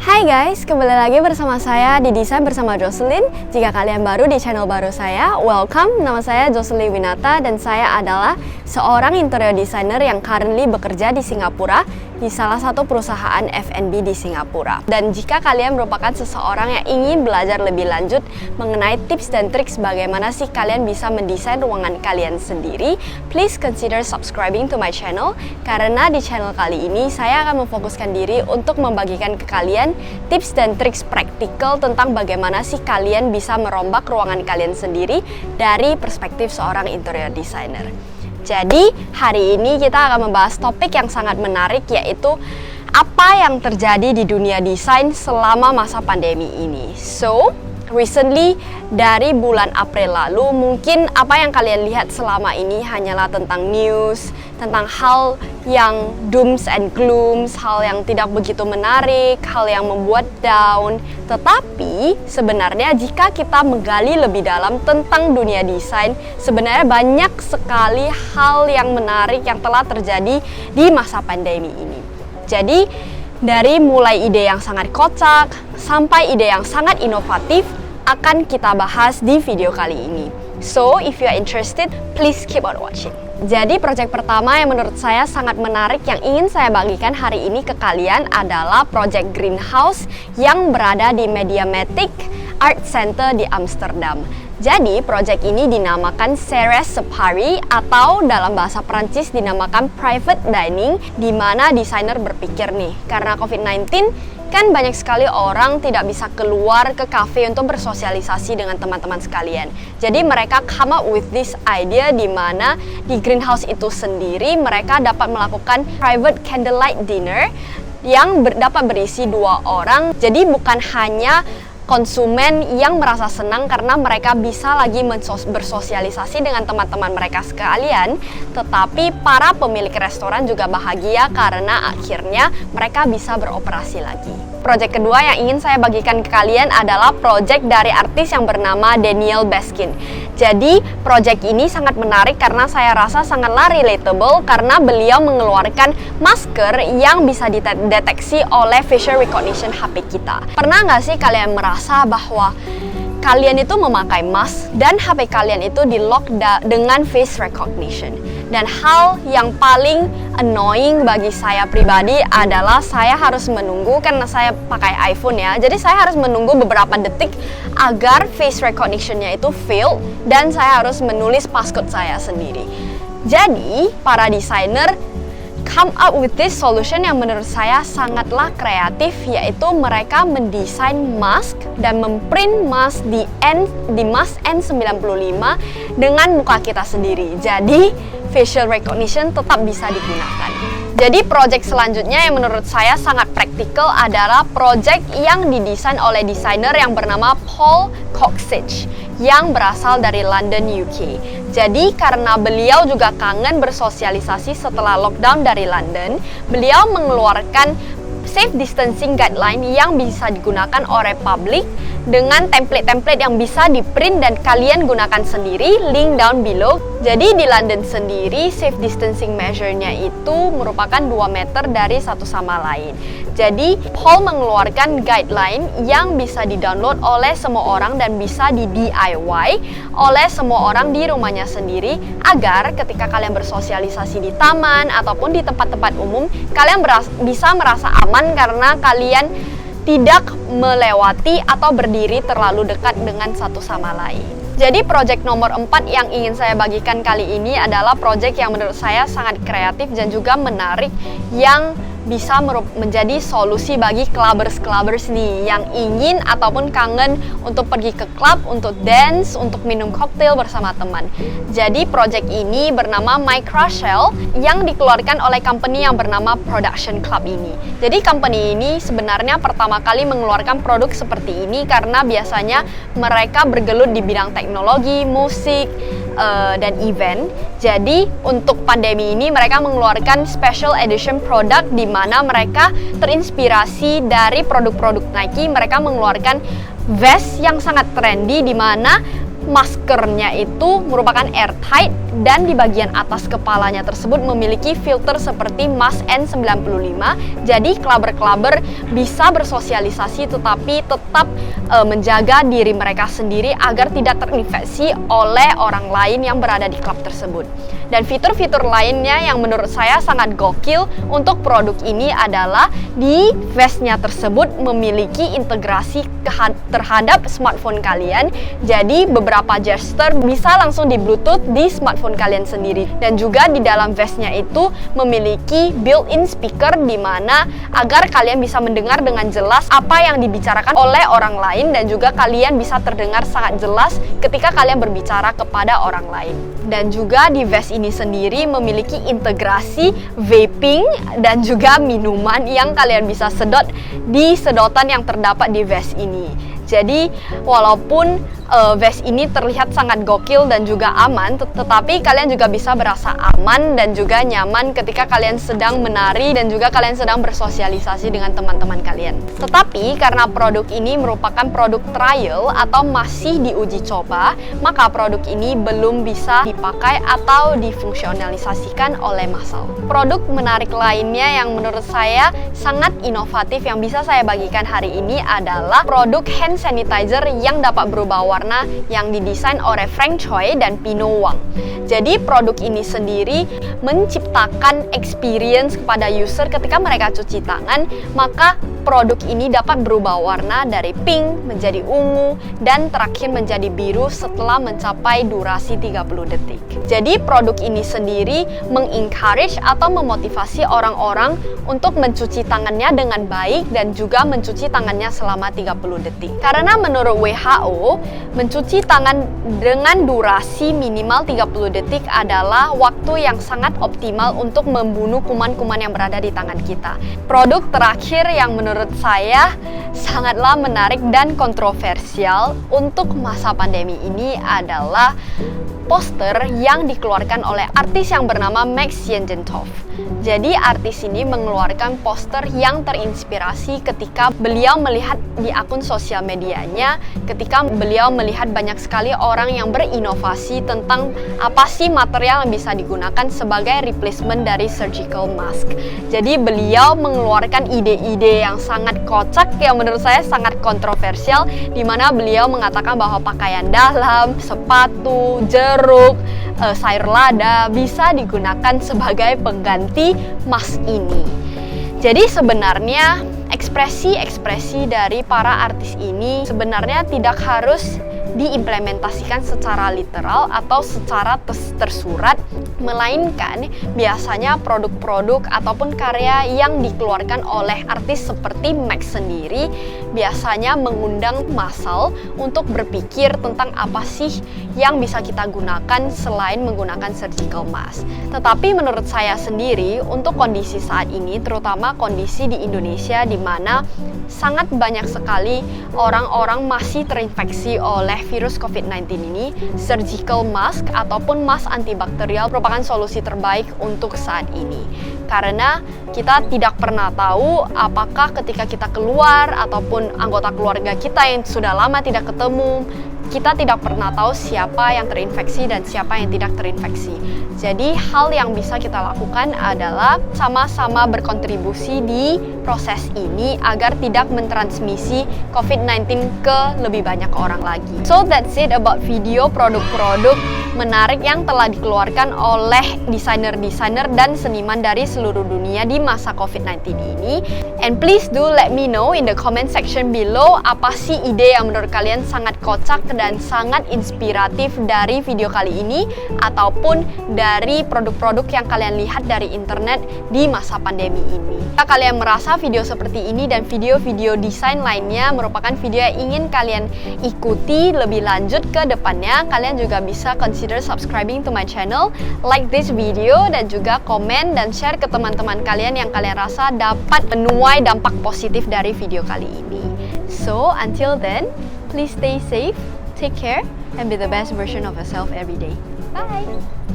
Hai guys, kembali lagi bersama saya di Desain bersama Jocelyn. Jika kalian baru di channel baru saya, welcome. Nama saya Jocelyn Winata dan saya adalah seorang interior designer yang currently bekerja di Singapura di salah satu perusahaan F&B di Singapura. Dan jika kalian merupakan seseorang yang ingin belajar lebih lanjut mengenai tips dan triks bagaimana sih kalian bisa mendesain ruangan kalian sendiri, please consider subscribing to my channel, karena di channel kali ini saya akan memfokuskan diri untuk membagikan ke kalian tips dan triks praktikal tentang bagaimana sih kalian bisa merombak ruangan kalian sendiri dari perspektif seorang interior designer. Jadi hari ini kita akan membahas topik yang sangat menarik, yaitu apa yang terjadi di dunia desain selama masa pandemi ini. So, recently dari bulan April lalu, mungkin apa yang kalian lihat selama ini hanyalah tentang news, tentang hal yang dooms and glooms, hal yang tidak begitu menarik, hal yang membuat down. Tetapi sebenarnya jika kita menggali lebih dalam tentang dunia desain, sebenarnya banyak sekali hal yang menarik yang telah terjadi di masa pandemi ini. Jadi dari mulai ide yang sangat kocak sampai ide yang sangat inovatif akan kita bahas di video kali ini. So, if you are interested, please keep on watching. Jadi, proyek pertama yang menurut saya sangat menarik yang ingin saya bagikan hari ini ke kalian adalah proyek greenhouse yang berada di Mediamatic Art Center di Amsterdam. Jadi, proyek ini dinamakan Serres Separi atau dalam bahasa Prancis dinamakan private dining, di mana desainer berpikir nih, karena COVID-19 kan banyak sekali orang tidak bisa keluar ke cafe untuk bersosialisasi dengan teman-teman sekalian. Jadi mereka come up with this idea di mana di greenhouse itu sendiri mereka dapat melakukan private candlelight dinner yang dapat berisi 2 orang. Jadi bukan hanya konsumen yang merasa senang karena mereka bisa lagi bersosialisasi dengan teman-teman mereka sekalian, tetapi para pemilik restoran juga bahagia karena akhirnya mereka bisa beroperasi lagi. Proyek kedua yang ingin saya bagikan ke kalian adalah proyek dari artis yang bernama Daniel Baskin. Jadi proyek ini sangat menarik karena saya rasa sangatlah relatable karena beliau mengeluarkan masker yang bisa dideteksi oleh facial recognition HP kita. Pernah nggak sih kalian merasa bahwa kalian itu memakai mask dan HP kalian itu di-lock dengan face recognition? Dan hal yang paling annoying bagi saya pribadi adalah saya harus menunggu, karena saya pakai iPhone ya, jadi saya harus menunggu beberapa detik agar face recognition-nya itu fail dan saya harus menulis passcode saya sendiri. Jadi para desainer come up with this solution yang menurut saya sangatlah kreatif, yaitu mereka mendesain mask dan memprint mask di mask N95 dengan muka kita sendiri. Jadi facial recognition tetap bisa digunakan. Jadi project selanjutnya yang menurut saya sangat praktikal adalah project yang didesain oleh desainer yang bernama Paul Coxage yang berasal dari London, UK. Jadi karena beliau juga kangen bersosialisasi setelah lockdown dari London, beliau mengeluarkan safe distancing guideline yang bisa digunakan oleh publik dengan template-template yang bisa di-print dan kalian gunakan sendiri, link down below. Jadi di London sendiri safe distancing measure-nya itu merupakan 2 meter dari satu sama lain. Jadi Paul mengeluarkan guideline yang bisa di-download oleh semua orang dan bisa di-DIY oleh semua orang di rumahnya sendiri, agar ketika kalian bersosialisasi di taman ataupun di tempat-tempat umum, kalian bisa merasa aman karena kalian tidak melewati atau berdiri terlalu dekat dengan satu sama lain. Jadi proyek nomor 4 yang ingin saya bagikan kali ini adalah proyek yang menurut saya sangat kreatif dan juga menarik, yang bisa menjadi solusi bagi clubbers nih yang ingin ataupun kangen untuk pergi ke club, untuk dance, untuk minum koktail bersama teman. Jadi project ini bernama Microshell yang dikeluarkan oleh company yang bernama Production Club ini. Jadi company ini sebenarnya pertama kali mengeluarkan produk seperti ini karena biasanya mereka bergelut di bidang teknologi, musik, dan event. Jadi untuk pandemi ini mereka mengeluarkan special edition produk di mana mereka terinspirasi dari produk-produk Nike. Mereka mengeluarkan vest yang sangat trendy di mana maskernya itu merupakan airtight dan di bagian atas kepalanya tersebut memiliki filter seperti mask N95. Jadi clubber-clubber bisa bersosialisasi tetapi tetap menjaga diri mereka sendiri agar tidak terinfeksi oleh orang lain yang berada di klub tersebut. Dan fitur-fitur lainnya yang menurut saya sangat gokil untuk produk ini adalah di vestnya tersebut memiliki integrasi terhadap smartphone kalian. Jadi beberapa gesture bisa langsung di Bluetooth di smartphone kalian sendiri. Dan juga di dalam vestnya itu memiliki built-in speaker di mana agar kalian bisa mendengar dengan jelas apa yang dibicarakan oleh orang lain dan juga kalian bisa terdengar sangat jelas ketika kalian berbicara kepada orang lain. Dan juga di vest ini sendiri memiliki integrasi vaping dan juga minuman yang kalian bisa sedot di sedotan yang terdapat di vest ini. Jadi walaupun vest ini terlihat sangat gokil dan juga aman, tetapi kalian juga bisa berasa aman dan juga nyaman ketika kalian sedang menari dan juga kalian sedang bersosialisasi dengan teman-teman kalian. Tetapi karena produk ini merupakan produk trial atau masih diuji coba, maka produk ini belum bisa dipakai atau difungsionalisasikan oleh massal. Produk menarik lainnya yang menurut saya sangat inovatif yang bisa saya bagikan hari ini adalah produk hand sanitizer yang dapat berubah warna yang didesain oleh Frank Choi dan Pino Wang. Jadi produk ini sendiri menciptakan experience kepada user ketika mereka cuci tangan, maka produk ini dapat berubah warna dari pink menjadi ungu dan terakhir menjadi biru setelah mencapai durasi 30 detik. Jadi produk ini sendiri mengencourage atau memotivasi orang-orang untuk mencuci tangannya dengan baik dan juga mencuci tangannya selama 30 detik. Karena menurut WHO, mencuci tangan dengan durasi minimal 30 detik adalah waktu yang sangat optimal untuk membunuh kuman-kuman yang berada di tangan kita. Produk terakhir yang menurut saya sangatlah menarik dan kontroversial untuk masa pandemi ini adalah poster yang dikeluarkan oleh artis yang bernama Max Yelchentoff. Jadi artis ini mengeluarkan poster yang terinspirasi ketika beliau melihat di akun sosial medianya, ketika beliau melihat banyak sekali orang yang berinovasi tentang apa sih material yang bisa digunakan sebagai replacement dari surgical mask. Jadi beliau mengeluarkan ide-ide yang sangat kocak yang menurut saya sangat kontroversial, di mana beliau mengatakan bahwa pakaian dalam, sepatu, jeruk, sayur lada bisa digunakan sebagai pengganti mask ini. Jadi sebenarnya ekspresi-ekspresi dari para artis ini sebenarnya tidak harus diimplementasikan secara literal atau secara tersurat, melainkan biasanya produk-produk ataupun karya yang dikeluarkan oleh artis seperti Max sendiri biasanya mengundang massal untuk berpikir tentang apa sih yang bisa kita gunakan selain menggunakan surgical mask. Tetapi menurut saya sendiri, untuk kondisi saat ini, terutama kondisi di Indonesia di mana sangat banyak sekali orang-orang masih terinfeksi oleh virus COVID-19 ini, surgical mask ataupun mask antibakterial merupakan solusi terbaik untuk saat ini. Karena kita tidak pernah tahu apakah ketika kita keluar ataupun anggota keluarga kita yang sudah lama tidak ketemu, kita tidak pernah tahu siapa yang terinfeksi dan siapa yang tidak terinfeksi. Jadi hal yang bisa kita lakukan adalah sama-sama berkontribusi di proses ini agar tidak mentransmisi COVID-19 ke lebih banyak orang lagi. So that's it about video produk-produk menarik yang telah dikeluarkan oleh desainer-desainer dan seniman dari seluruh dunia di masa COVID-19 ini. And please do let me know in the comment section below apa sih ide yang menurut kalian sangat kocak dan sangat inspiratif dari video kali ini ataupun dari produk-produk yang kalian lihat dari internet di masa pandemi ini. Jika kalian merasa video seperti ini dan video-video desain lainnya merupakan video yang ingin kalian ikuti lebih lanjut ke depannya, kalian juga bisa consider subscribing to my channel, like this video, dan juga komen dan share ke teman-teman kalian yang kalian rasa dapat menuai dampak positif dari video kali ini. So, until then, please stay safe, take care, and be the best version of yourself every day. Bye!